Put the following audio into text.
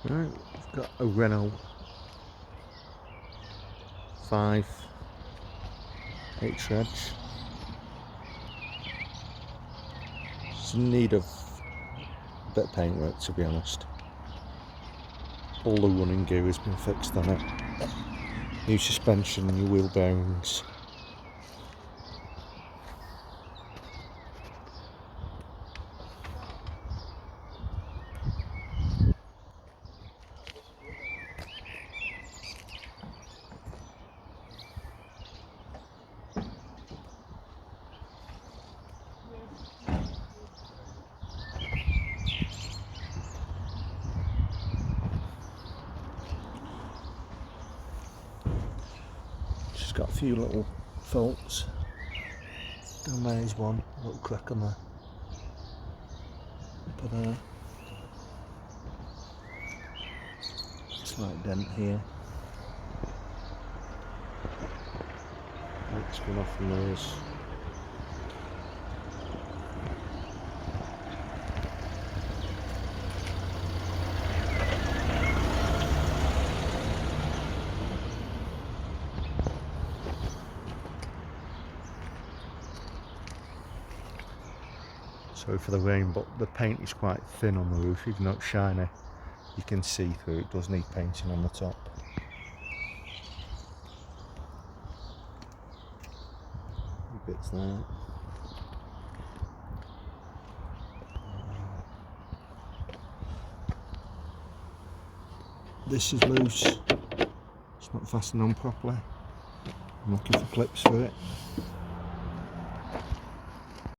Right, we've got a Renault 5 H-Reg. It's in need of a bit of paint work, to be honest. All the running gear has been fixed on it. New suspension, new wheel bearings. She's got a few little faults. Down there is one, a little crack on the upper there. Slight dent here. Lights gone off from those. Sorry for the rain, but the paint is quite thin on the roof, even though it's shiny. You can see through, it does need painting on the top. Bits there. This is loose, it's not fastened on properly. I'm looking for clips for it.